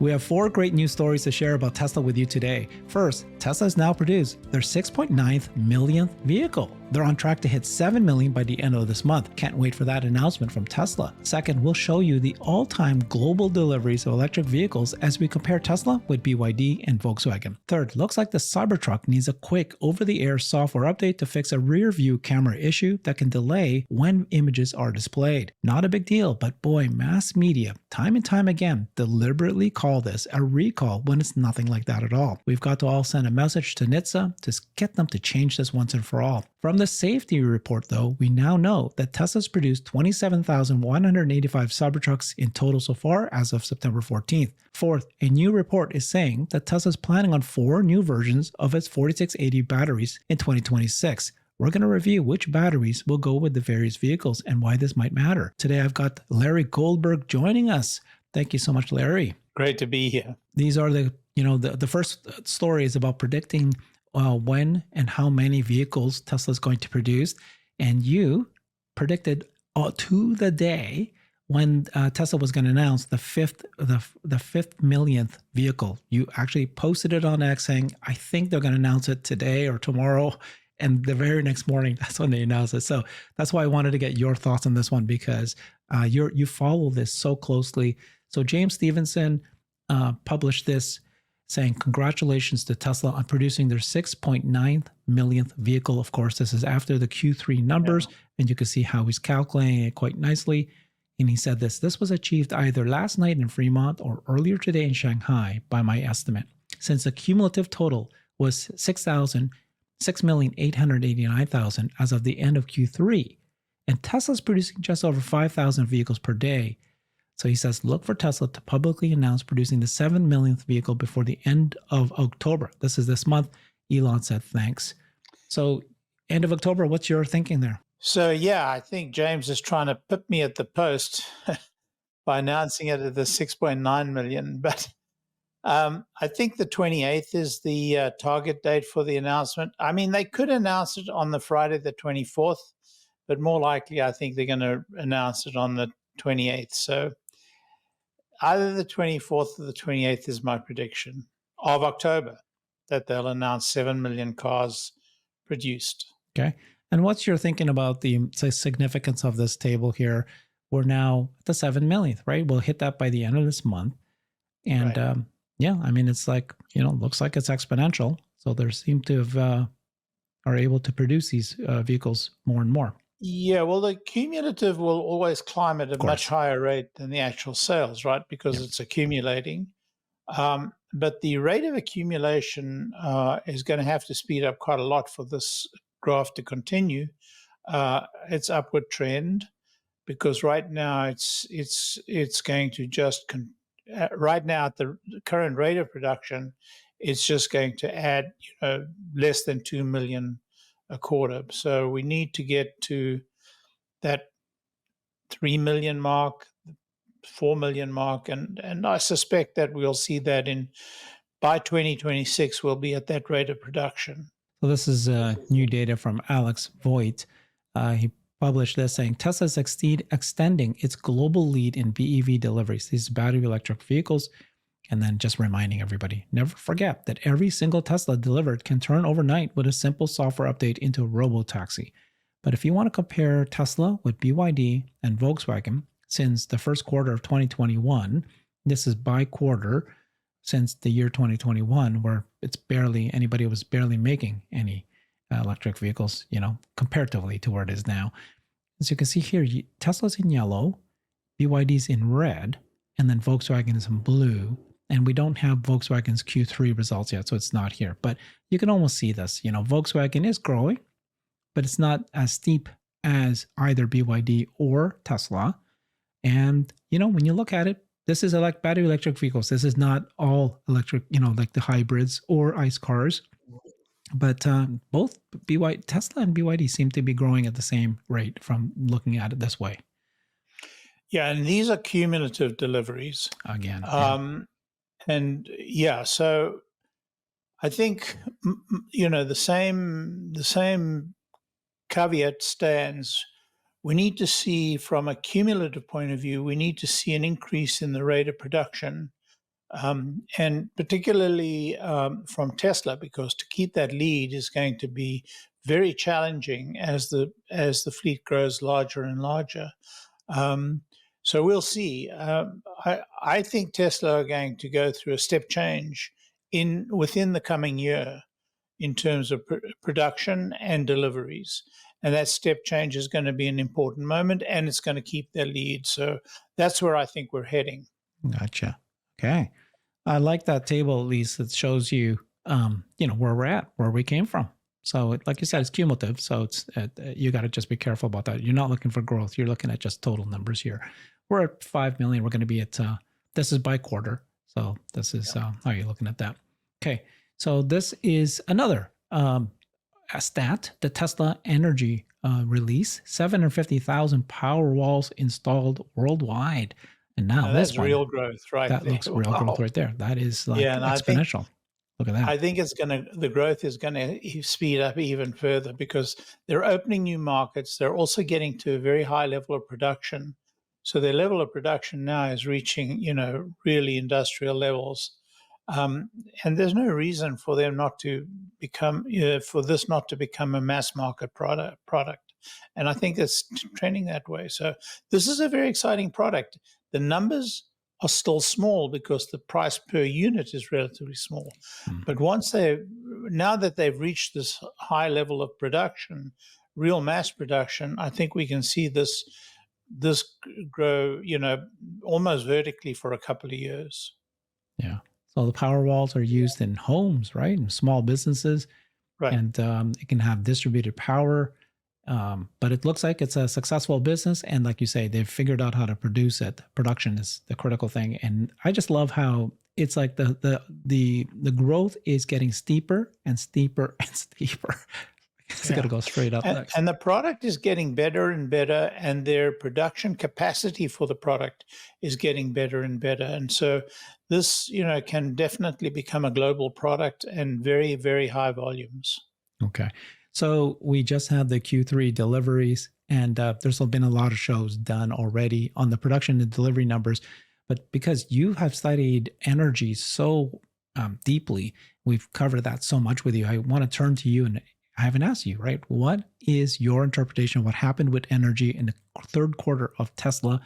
We have 4 great news stories to share about Tesla with you today. First, Tesla has now produced their 6.9 millionth vehicle. They're on track to hit 7 million by the end of this month. Can't wait for that announcement from Tesla. Second, we'll show you the all-time global deliveries of electric vehicles as we compare Tesla with BYD and Volkswagen. Third, looks like the Cybertruck needs a quick over-the-air software update to fix a rear-view camera issue that can delay when images are displayed. Not a big deal, but boy, mass media, time and time again, deliberately call this a recall when it's nothing like that at all. We've got to all send a message to NHTSA to get them to change this once and for all. From the safety report, though, we now know that Tesla's produced 27,185 Cybertrucks in total so far as of September 14th. Fourth, a new report is saying that Tesla's planning on 4 new versions of its 4680 batteries in 2026. We're going to review which batteries will go with the various vehicles and why this might matter. Today, I've got Larry Goldberg joining us. Thank you so much, Larry. Great to be here. These are the first story is about predicting when and how many vehicles Tesla is going to produce, and you predicted to the day when Tesla was going to announce the fifth millionth vehicle. You actually posted it on X saying, "I think they're going to announce it today or tomorrow." And the very next morning, that's when they announced it. So that's why I wanted to get your thoughts on this one, because you follow this so closely. So James Stevenson published this saying, congratulations to Tesla on producing their 6.9 millionth vehicle. Of course, this is after the Q3 numbers, and you can see how he's calculating it quite nicely. And he said this was achieved either last night in Fremont or earlier today in Shanghai by my estimate, since the cumulative total was 6,889,000 as of the end of Q3. And Tesla's producing just over 5,000 vehicles per day. So he says, look for Tesla to publicly announce producing the 7 millionth vehicle before the end of October. This is this month. Elon said, thanks. So end of October, what's your thinking there? So, I think James is trying to put me at the post by announcing it at the 6.9 million. But I think the 28th is the target date for the announcement. I mean, they could announce it on the Friday, the 24th, but more likely, I think they're going to announce it on the 28th. So either the 24th or the 28th is my prediction of October, that they'll announce 7 million cars produced. Okay. And what's your thinking about the significance of this table here? We're now at the 7 millionth, right? We'll hit that by the end of this month. And right. I mean, it's like, looks like it's exponential. So they seem to have, are able to produce these vehicles more and more. Yeah, well, the cumulative will always climb at a much higher rate than the actual sales, right? Because it's accumulating. But the rate of accumulation is going to have to speed up quite a lot for this graph to continue its upward trend, because right now it's going to just right now at the current rate of production, it's just going to add less than 2 million a quarter. So we need to get to that 3 million mark, 4 million mark, and I suspect that we'll see that by 2026 we'll be at that rate of production. So this is new data from Alex Voigt. He published this saying Tesla's extending its global lead in BEV deliveries, these battery electric vehicles. And then just reminding everybody, never forget that every single Tesla delivered can turn overnight with a simple software update into a robo-taxi. But if you want to compare Tesla with BYD and Volkswagen since the first quarter of 2021, this is by quarter since the year 2021, where anybody was barely making any electric vehicles, comparatively to where it is now. As you can see here, Tesla's in yellow, BYD's in red, and then Volkswagen is in blue. And we don't have Volkswagen's Q3 results yet, so it's not here. But you can almost see this. Volkswagen is growing, but it's not as steep as either BYD or Tesla. And, when you look at it, this is battery electric vehicles. This is not all electric, like the hybrids or ICE cars. But both Tesla and BYD seem to be growing at the same rate from looking at it this way. Yeah, and these are cumulative deliveries. Again. And so I think, the same caveat stands. We need to see, from a cumulative point of view, we need to see an increase in the rate of production And particularly from Tesla, because to keep that lead is going to be very challenging as the fleet grows larger and larger. So we'll see. I think Tesla are going to go through a step change within the coming year in terms of production and deliveries. And that step change is going to be an important moment, and it's going to keep their lead. So that's where I think we're heading. Gotcha. Okay. I like that table, at least. It shows you, where we're at, where we came from. So, like you said, it's cumulative. So it's you got to just be careful about that. You're not looking for growth. You're looking at just total numbers here. We're at 5 million. We're going to be at, this is by quarter. So this is how you're looking at that. Okay. So this is another a stat, the Tesla Energy release, 750,000 power walls installed worldwide. And now that's this one, real growth, right? that there. looks real growth right there. That is like and exponential. Look at that. I think the growth is going to speed up even further because they're opening new markets. They're also getting to a very high level of production. So their level of production now is reaching, really industrial levels. And there's no reason for them not to become, for this not to become a mass market product. And I think it's trending that way. So this is a very exciting product. The numbers are still small because the price per unit is relatively small. But now that they've reached this high level of production, real mass production, I think we can see this grow, almost vertically for a couple of years. Yeah. So the power walls are used in homes, right? In small businesses. Right. And it can have distributed power. But it looks like it's a successful business. And like you say, they've figured out how to produce it. Production is the critical thing. And I just love how it's like the growth is getting steeper and steeper and steeper. It's going to go straight up next. And the product is getting better and better, and their production capacity for the product is getting better and better. And so this, can definitely become a global product and very, very high volumes. Okay. So we just had the Q3 deliveries, and there's been a lot of shows done already on the production and delivery numbers. But because you have studied energy so deeply, we've covered that so much with you. I want to turn to you, and I haven't asked you, right? What is your interpretation of what happened with energy in the third quarter of Tesla?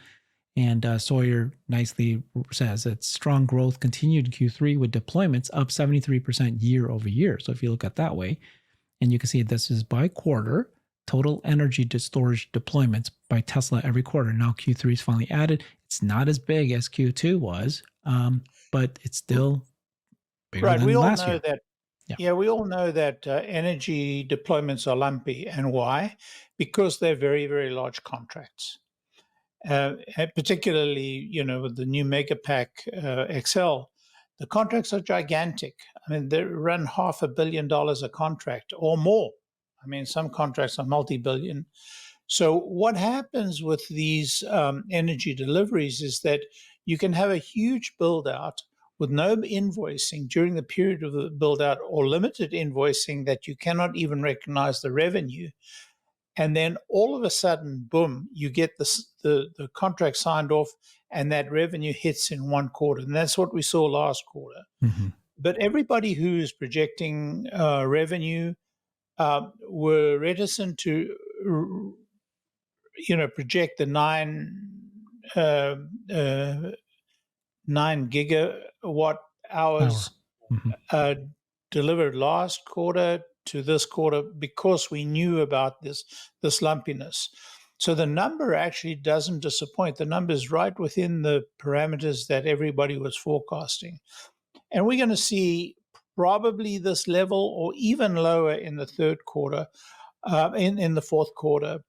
And Sawyer nicely says that strong growth continued in Q3 with deployments up 73% year over year. So if you look at that way, and you can see this is by quarter, total energy storage deployments by Tesla every quarter. Now Q3 is finally added. It's not as big as Q2 was, but it's still bigger than last year. We all know that energy deployments are lumpy. And why? Because they're very, very large contracts. Particularly, with the new Megapack XL, the contracts are gigantic. I mean, they run $500 million a contract or more. I mean, some contracts are multi-billion. So what happens with these energy deliveries is that you can have a huge build-out with no invoicing during the period of the build-out, or limited invoicing that you cannot even recognize the revenue. And then all of a sudden, boom, you get the contract signed off, and that revenue hits in one quarter. And that's what we saw last quarter. Mm-hmm. But everybody who is projecting revenue were reticent to, project the 9 gigawatt hours delivered last quarter to this quarter, because we knew about this lumpiness. So the number actually doesn't disappoint. The number is right within the parameters that everybody was forecasting. And we're going to see probably this level or even lower in the third quarter, in the fourth quarter.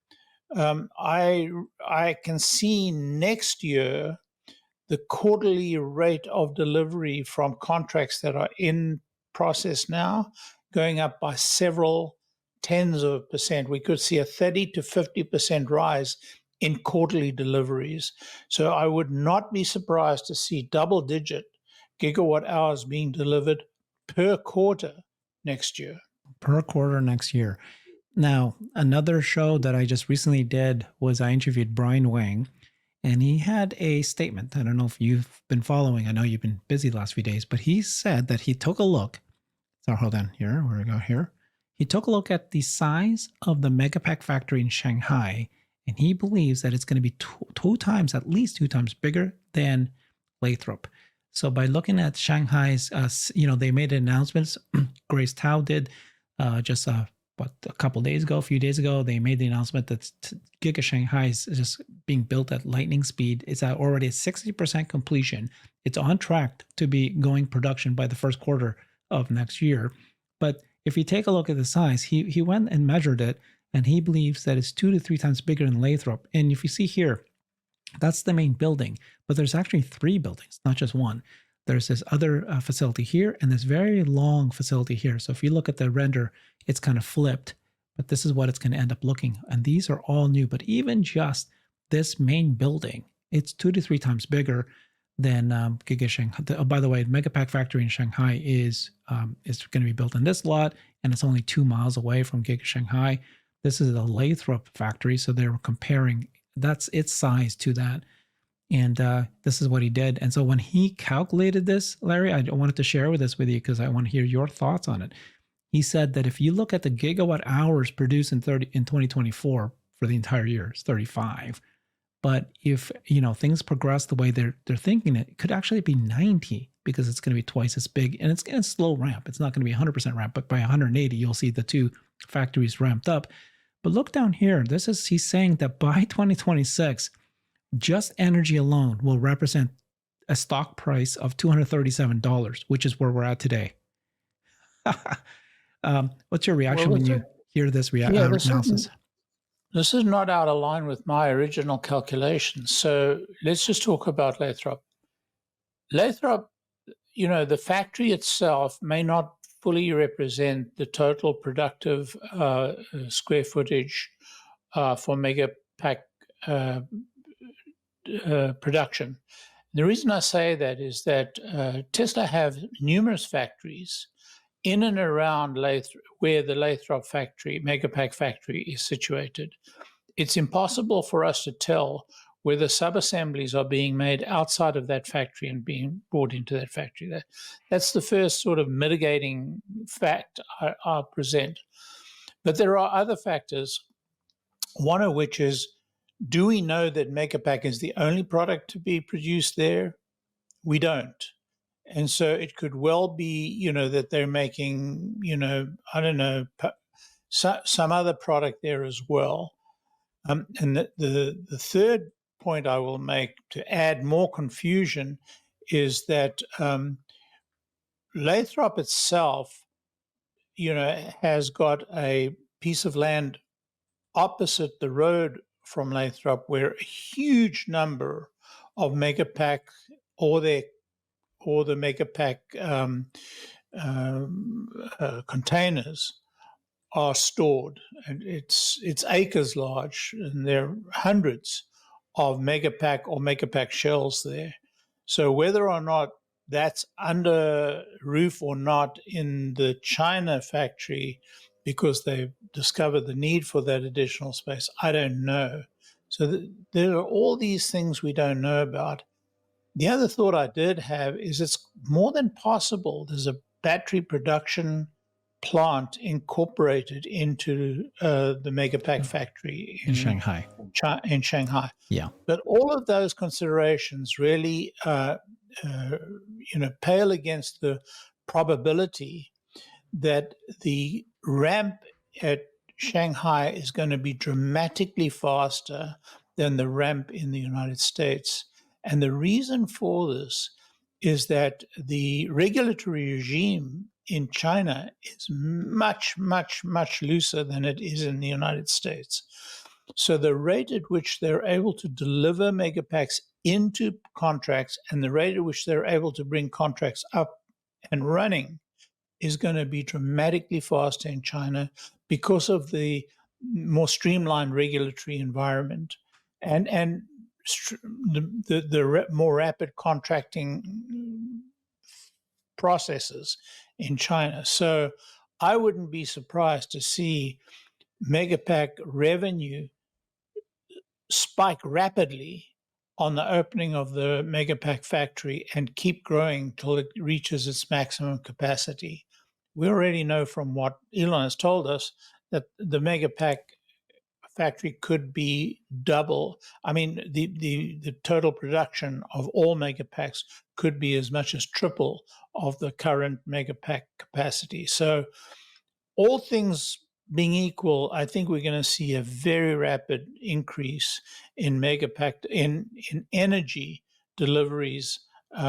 I can see next year the quarterly rate of delivery from contracts that are in process now going up by several tens of percent. We could see a 30 to 50% rise in quarterly deliveries. So I would not be surprised to see double-digit gigawatt hours being delivered per quarter next year. Per quarter next year. Now, another show that I just recently did was I interviewed Brian Wang, and he had a statement. I don't know if you've been following. I know you've been busy the last few days, but he said that he took a look. So hold on here. Where we go here? He took a look at the size of the Megapack factory in Shanghai, and he believes that it's going to be at least two times bigger than Lathrop. So by looking at Shanghai's, they made announcements. Grace Tao did just a few days ago, they made the announcement that Giga Shanghai is just being built at lightning speed. It's already at 60% completion. It's on track to be going production by the first quarter of next year. But if you take a look at the size, he went and measured it, and he believes that it's 2 to 3 times bigger than Lathrop. And if you see here, that's the main building, but there's actually 3 buildings, not just one. There's this other facility here and this very long facility here. So if you look at the render, it's kind of flipped, but this is what it's going to end up looking. And these are all new, but even just this main building, it's 2 to 3 times bigger than Giga Shanghai. By the way, the Megapack factory in Shanghai is going to be built in this lot, and it's only 2 miles away from Giga Shanghai. This is a Lathrop factory, so they were comparing that's its size to that. And this is what he did. And so when he calculated this, Larry, I wanted to share this with you because I want to hear your thoughts on it. He said that if you look at the gigawatt hours produced in 2024 for the entire year, it's 35. But if things progress the way they're thinking, it could actually be 90 because it's going to be twice as big, and it's going to slow ramp. It's not going to be 100% ramp, but by 180, you'll see the 2 factories ramped up. But look down here. He's saying that by 2026, just energy alone will represent a stock price of $237, which is where we're at today. What's your reaction when you hear this analysis? This is not out of line with my original calculations. So let's just talk about Lathrop. Lathrop, the factory itself may not fully represent the total productive square footage for Megapack production. The reason I say that is that Tesla have numerous factories in and around where the Lathrop factory, Megapack factory, is situated. It's impossible for us to tell whether sub-assemblies are being made outside of that factory and being brought into that factory. That's the first sort of mitigating fact I'll present. But there are other factors, one of which is, do we know that Megapack is the only product to be produced there? We don't. And so it could well be, that they're making, I don't know, some other product there as well. And the third point I will make to add more confusion is that Lathrop itself, has got a piece of land opposite the road from Lathrop where a huge number of Megapack or the Megapack containers are stored, and it's acres large, and there are hundreds of Megapack or Megapack shells there. So whether or not that's under roof or not in the China factory because they've discovered the need for that additional space, I don't know. So there are all these things we don't know about. The other thought I did have is it's more than possible there's a battery production plant incorporated into the Megapack factory in Shanghai. In Shanghai. Yeah. But all of those considerations really, pale against the probability that the ramp at Shanghai is going to be dramatically faster than the ramp in the United States. And the reason for this is that the regulatory regime in China is much, much, much looser than it is in the United States. So the rate at which they're able to deliver Megapacks into contracts and the rate at which they're able to bring contracts up and running is going to be dramatically faster in China because of the more streamlined regulatory environment and the more rapid contracting processes in China. So I wouldn't be surprised to see Megapack revenue spike rapidly on the opening of the Megapack factory and keep growing till it reaches its maximum capacity. We already know from what Elon has told us that the Megapack factory could be double. I mean, the total production of all Megapacks could be as much as triple of the current Megapack capacity. So all things being equal, I think we're going to see a very rapid increase in Megapack in energy deliveries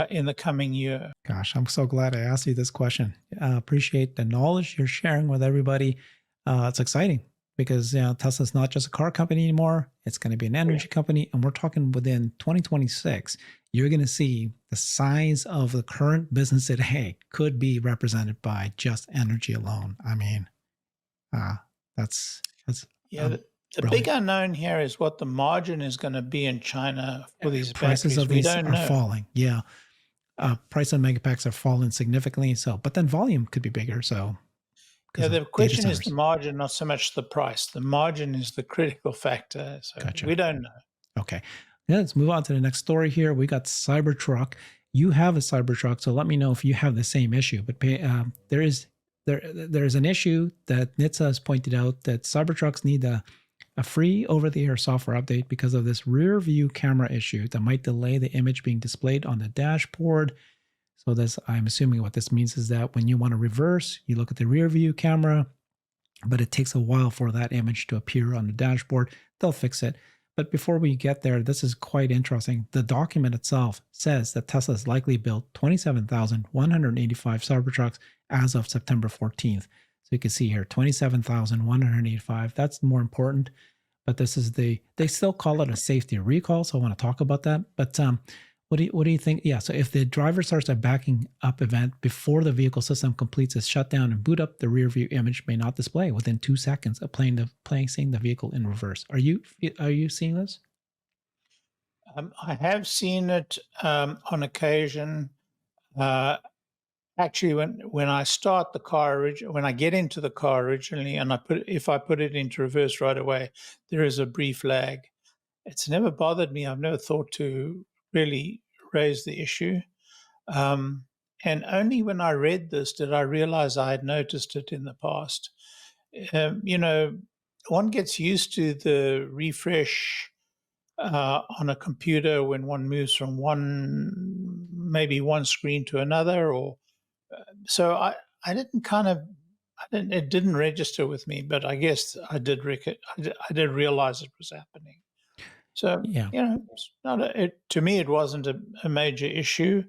in the coming year. Gosh, I'm so glad I asked you this question. Appreciate the knowledge you're sharing with everybody. It's exciting because Tesla's not just a car company anymore. It's going to be an energy company. And we're talking within 2026, you're going to see the size of the current business today could be represented by just energy alone. I mean, that's yeah. The big unknown here is what the margin is going to be in China for these prices batteries. of these are falling. Yeah. Price of Megapacks are falling significantly. So, but then volume could be bigger. So, yeah, the question is the margin, not so much the price. The margin is the critical factor. So gotcha. We don't know. Okay. Yeah, let's move on to the next story here. We got Cybertruck. You have a Cybertruck, so let me know if you have the same issue. But there is an issue that NHTSA has pointed out that Cybertrucks need a free over-the-air software update because of this rear view camera issue that might delay the image being displayed on the dashboard. So this, I'm assuming what this means is that when you want to reverse, you look at the rear view camera, but it takes a while for that image to appear on the dashboard. They'll fix it. But before we get there, this is quite interesting. The document itself says that Tesla has likely built 27,185 Cybertrucks as of September 14th. So you can see here, 27,185. That's more important. But this is they still call it a safety recall. So I want to talk about that. But what do you think? Yeah, so if the driver starts a backing up event before the vehicle system completes its shutdown and boot up, the rear view image may not display within 2 seconds of placing the vehicle in reverse. Are you seeing this? I have seen it on occasion. Actually, when I start the car, when I get into the car originally, and if I put it into reverse right away, there is a brief lag. It's never bothered me. I've never thought to really raise the issue. And only when I read this did I realize I had noticed it in the past. One gets used to the refresh on a computer when one moves from maybe one screen to another, or so it didn't register with me, but I guess I did realize it was happening. So, yeah, it's not to me, it wasn't a major issue.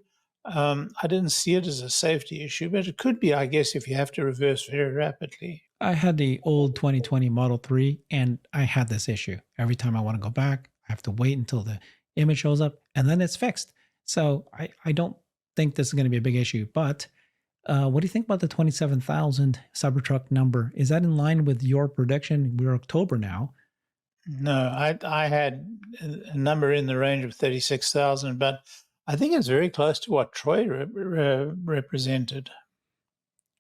I didn't see it as a safety issue, but it could be, I guess, if you have to reverse very rapidly. I had the old 2020 Model 3, and I had this issue. Every time I want to go back, I have to wait until the image shows up, and then it's fixed. So I don't think this is going to be a big issue. But what do you think about the 27,000 Cybertruck number? Is that in line with your prediction? We're October now. No, I had a number in the range of 36,000, but I think it's very close to what Troy represented.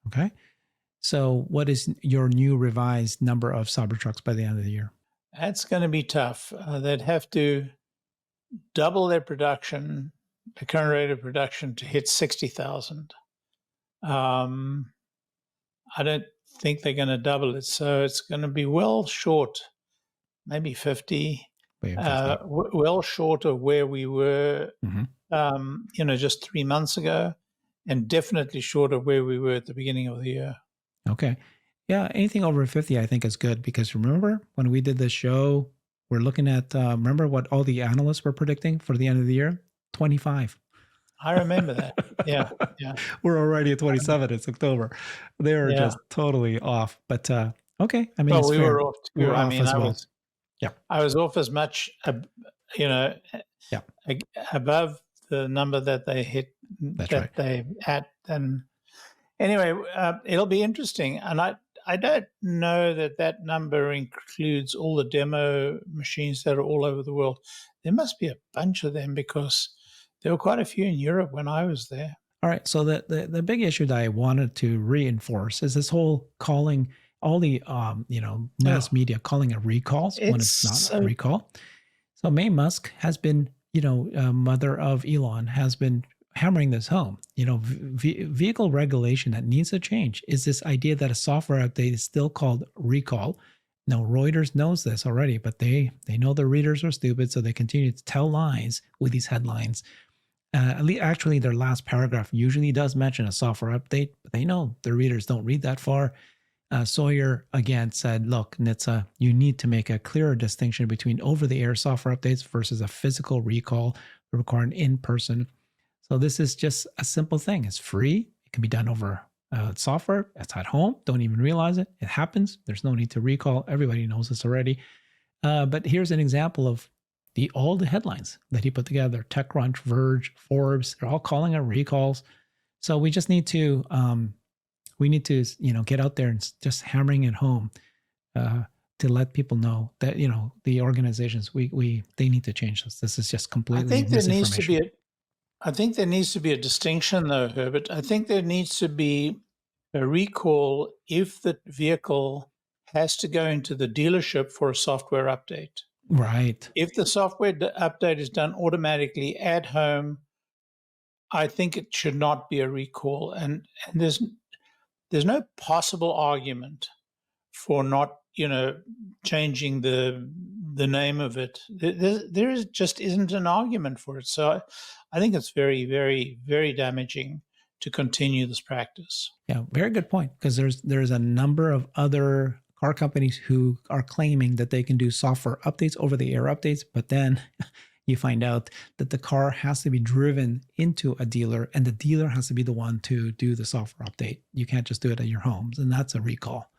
Okay. So what is your new revised number of Cybertrucks by the end of the year? That's going to be tough. They'd have to double their production, the current rate of production, to hit 60,000. I don't think they're going to double it. So it's going to be well short. Maybe 50, well short of where we were, just 3 months ago, and definitely short of where we were at the beginning of the year. Okay. Yeah, anything over 50, I think is good, because remember when we did this show, we're looking at, remember what all the analysts were predicting for the end of the year? 25. I remember that. Yeah. We're already at 27. It's October. They're just totally off. But okay. I mean, we were off too. We were off as well. I was off as much, above the number that they hit. That's that right. They had. And anyway, it'll be interesting. And I don't know that number includes all the demo machines that are all over the world. There must be a bunch of them, because there were quite a few in Europe when I was there. All right. So the big issue that I wanted to reinforce is this whole calling all the mass media calling it recalls when it's not a recall. So Musk has been mother of Elon, has been hammering this home. Vehicle regulation that needs to change is this idea that a software update is still called recall. Now, Reuters knows this already, but they know the readers are stupid, so they continue to tell lies with these headlines. Actually, their last paragraph usually does mention a software update, but they know the readers don't read that far. Sawyer again said, look, NHTSA, you need to make a clearer distinction between over-the-air software updates versus a physical recall required in person. So this is just a simple thing. It's free. It can be done over software. It's at home. Don't even realize it. It happens. There's no need to recall. Everybody knows this already. But here's an example of all the headlines that he put together. TechCrunch, Verge, Forbes, they're all calling it recalls. So we just need to get out there and just hammering it home to let people know that the organizations they need to change this. This is just completely misinformation. I think there needs to be a distinction, though, Herbert. I think there needs to be a recall if the vehicle has to go into the dealership for a software update. Right. If the software update is done automatically at home, I think it should not be a recall. And there's no possible argument for not, changing the name of it. There just isn't an argument for it. So I think it's very, very, very damaging to continue this practice. Yeah, very good point. Because there's a number of other car companies who are claiming that they can do software updates, over-the-air updates, but then you find out that the car has to be driven into a dealer, and the dealer has to be the one to do the software update. You can't just do it at your homes, and that's a recall,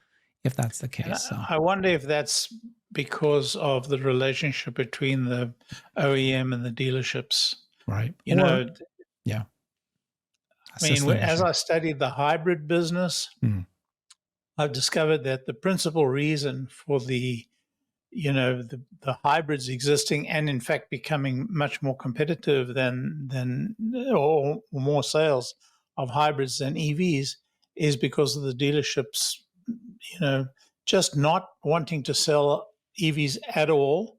if that's the case. So I wonder if that's because of the relationship between the OEM and the dealerships. Right. Yeah. That's I mean, as I studied the hybrid business, I've discovered that the principal reason for the hybrids existing and in fact becoming much more competitive than or more sales of hybrids than EVs is because of the dealerships, just not wanting to sell EVs at all.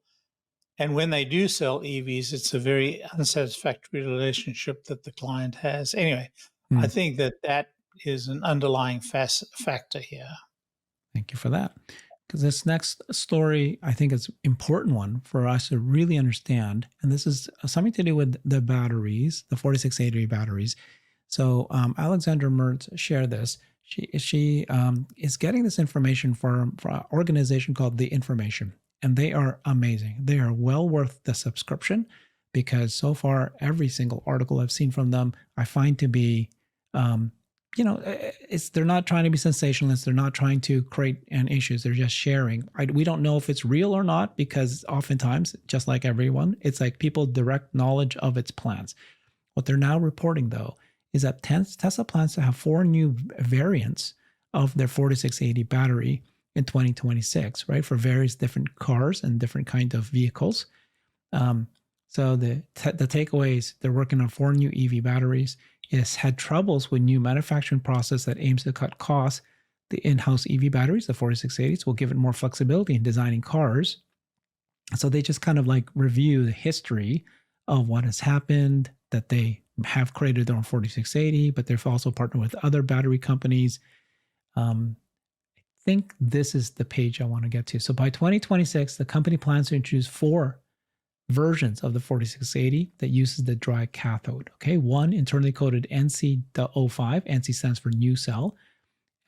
And when they do sell EVs, it's a very unsatisfactory relationship that the client has. Anyway, I think that is an underlying factor here. Thank you for that. Because this next story, I think, is an important one for us to really understand. And this is something to do with the batteries, the 4680 batteries. So Alexandra Mertz shared this. She is getting this information from an organization called The Information. And they are amazing. They are well worth the subscription, because so far, every single article I've seen from them, I find to be they're not trying to be sensationalists. They're not trying to create issues. They're just sharing. We don't know if it's real or not, because oftentimes, just like everyone, it's like people direct knowledge of its plans. What they're now reporting, though, is that Tesla plans to have 4 new variants of their 4680 battery in 2026, right, for various different cars and different kinds of vehicles. So the takeaways, they're working on 4 new EV batteries. It has had troubles with new manufacturing process that aims to cut costs. The in-house EV batteries, the 4680s, will give it more flexibility in designing cars. So they just kind of like review the history of what has happened, that they have created their own 4680, but they've also partnered with other battery companies. I think this is the page I want to get to. So by 2026, the company plans to introduce 4 versions of the 4680 that uses the dry cathode. Okay, one internally coded NC05. NC stands for new cell.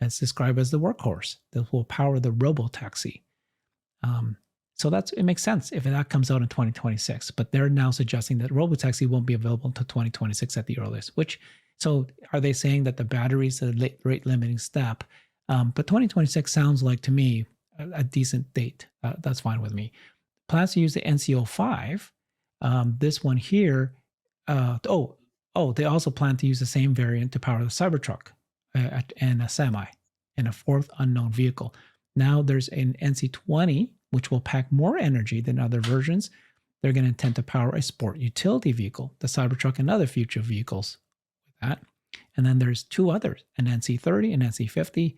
It's described as the workhorse that will power the robotaxi. So it makes sense if that comes out in 2026. But they're now suggesting that robotaxi won't be available until 2026 at the earliest. So are they saying that the battery is a rate limiting step? But 2026 sounds like, to me, a decent date. That's fine with me. Plans to use the NC05. This one here. They also plan to use the same variant to power the Cybertruck and a semi and a 4th unknown vehicle. Now there's an NC20, which will pack more energy than other versions. They're going to intend to power a sport utility vehicle, the Cybertruck, and other future vehicles with that. And then there's 2 others, an NC30 and NC50,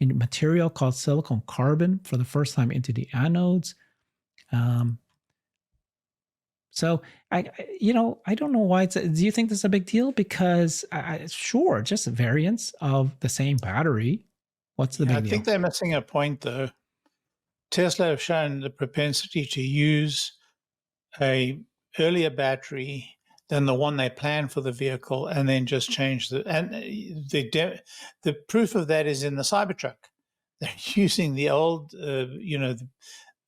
in material called silicon carbon for the first time into the anodes. So I don't know why it's. Do you think this is a big deal? Because sure, just variants of the same battery. What's the Yeah, I big think deal? they're missing a point, though. Tesla have shown the propensity to use a earlier battery than the one they planned for the vehicle, and then just change the proof of that is in the Cybertruck. They're using the old, the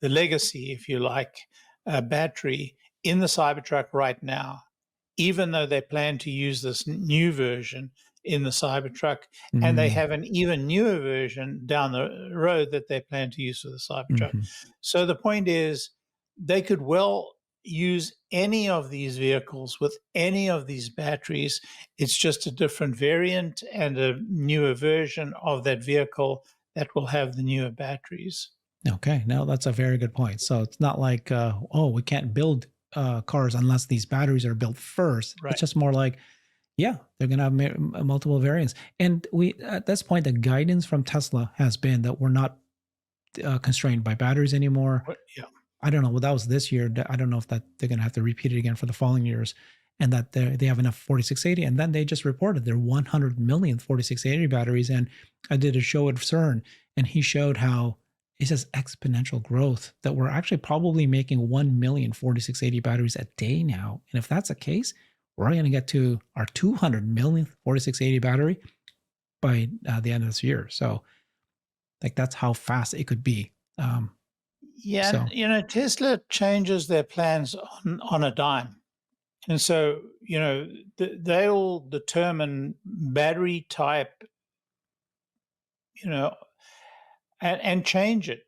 legacy, if you like, battery in the Cybertruck right now, even though they plan to use this new version in the Cybertruck, and they Mm, have an even newer version down the road that they plan to use for the Cybertruck. mhm. So the point is, they could well use any of these vehicles with any of these batteries. It's just a different variant and a newer version of that vehicle that will have the newer batteries. Okay, now that's a very good point. So it's not like, oh, we can't build cars unless these batteries are built first. It's Right. just more like, yeah, they're going to have multiple variants. And we, at this point, the guidance from Tesla has been that we're not constrained by batteries anymore. Yeah. I don't know. Well, that was this year. I don't know if that they're going to have to repeat it again for the following years, and that they have enough 4680. And then they just reported their 100 millionth 4680 batteries. And I did a show at CERN, and he showed how it says exponential growth that we're actually probably making 1 million 4680 batteries a day now. And if that's the case, we're going to get to our 200 millionth 4680 battery by the end of this year. So, like, that's how fast it could be. Yeah, So, and Tesla changes their plans on a dime. And so, they'll determine battery type, you know, and change it,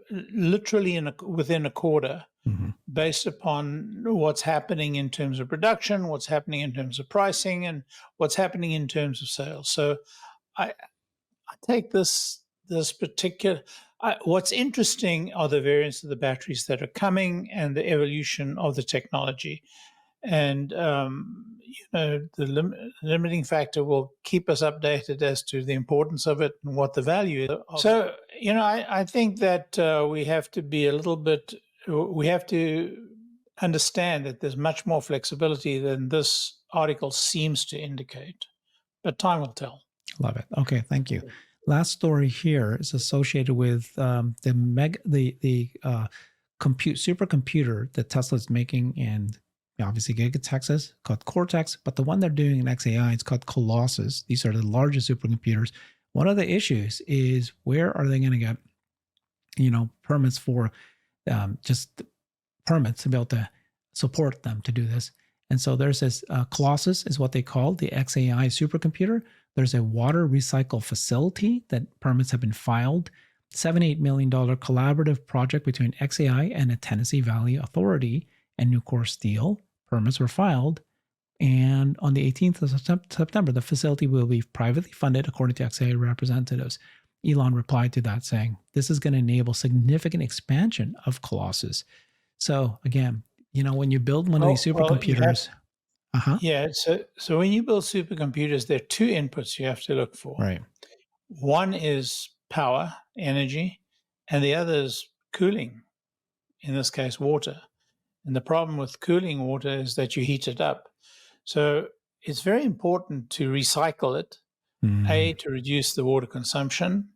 literally within a quarter, mhm. based upon what's happening in terms of production, what's happening in terms of pricing, and what's happening in terms of sales. So I take this particular. What's interesting are the variants of the batteries that are coming and the evolution of the technology. And the limiting factor will keep us updated as to the importance of it and what the value is of it. So I think that we have to be a little bit. We have to understand that there's much more flexibility than this article seems to indicate, but time will tell. Love it. Okay, thank you. Last story here is associated with the compute supercomputer that Tesla is making in obviously Giga, Texas, called Cortex. But the one they're doing in XAI, it's called Colossus. These are the largest supercomputers. One of the issues is where are they going to get permits for just permits to be able to support them to do this. And so there's this Colossus is what they call the XAI supercomputer. There's a water recycle facility that permits have been filed. $78 million collaborative project between XAI and the Tennessee Valley Authority and Nucor Steel. Permits were filed. And on the 18th of September, the facility will be privately funded, according to XAI representatives. Elon replied to that saying, this is going to enable significant expansion of Colossus. So again, when you build one of these supercomputers, yeah. So when you build supercomputers, there are two inputs you have to look for. right. One is power, energy, and the other is cooling, in this case, water. And the problem with cooling water is that you heat it up. So it's very important to recycle it, A, to reduce the water consumption,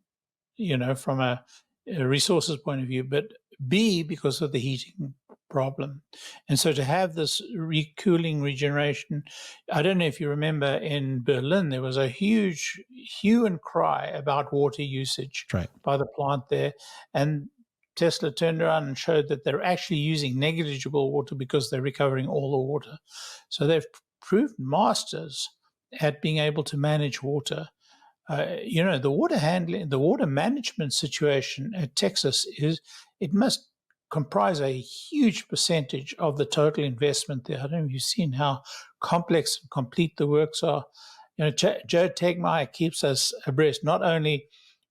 from a resources point of view, but B, because of the heating problem. And so to have this cooling regeneration, I don't know if you remember in Berlin, there was a huge hue and cry about water usage Right. by the plant there. And Tesla turned around and showed that they're actually using negligible water because they're recovering all the water. So they've proved masters at being able to manage water. The water handling, the water management situation at Texas it must comprise a huge percentage of the total investment there. I don't know if you've seen how complex and complete the works are. Joe Tegmeyer keeps us abreast, not only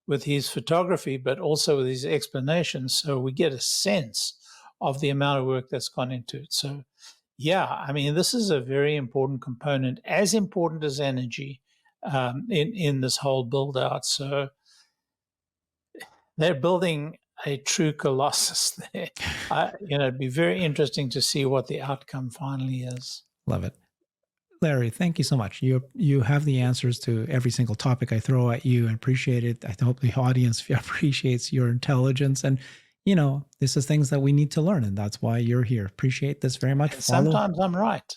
with his photography, but also with his explanations. So we get a sense of the amount of work that's gone into it. So, yeah, I mean, this is a very important component, as important as energy in this whole build out. So they're building a true colossus there. It'd be very interesting to see what the outcome finally is. Love it. Larry, thank you so much. You have the answers to every single topic I throw at you. I appreciate it. I hope the audience appreciates your intelligence. And, this is things that we need to learn. And that's why you're here. Appreciate this very much. Sometimes I'm right.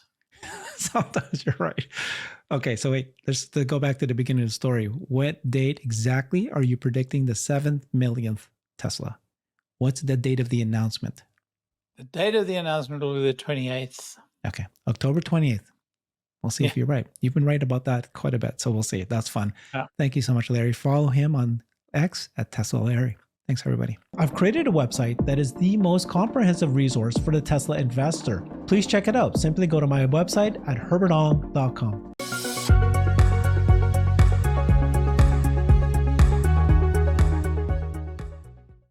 Sometimes you're right. Okay, so wait, let's go back to the beginning of the story. What date exactly are you predicting the 7th millionth Tesla? What's the date of the announcement? The date of the announcement will be the 28th. Okay, October 28th. We'll see if you're right. You've been right about that quite a bit, so we'll see. That's fun. Yeah. Thank you so much, Larry. Follow him on X at Tesla Larry. Thanks, everybody. I've created a website that is the most comprehensive resource for the Tesla investor. Please check it out. Simply go to my website at herbertong.com.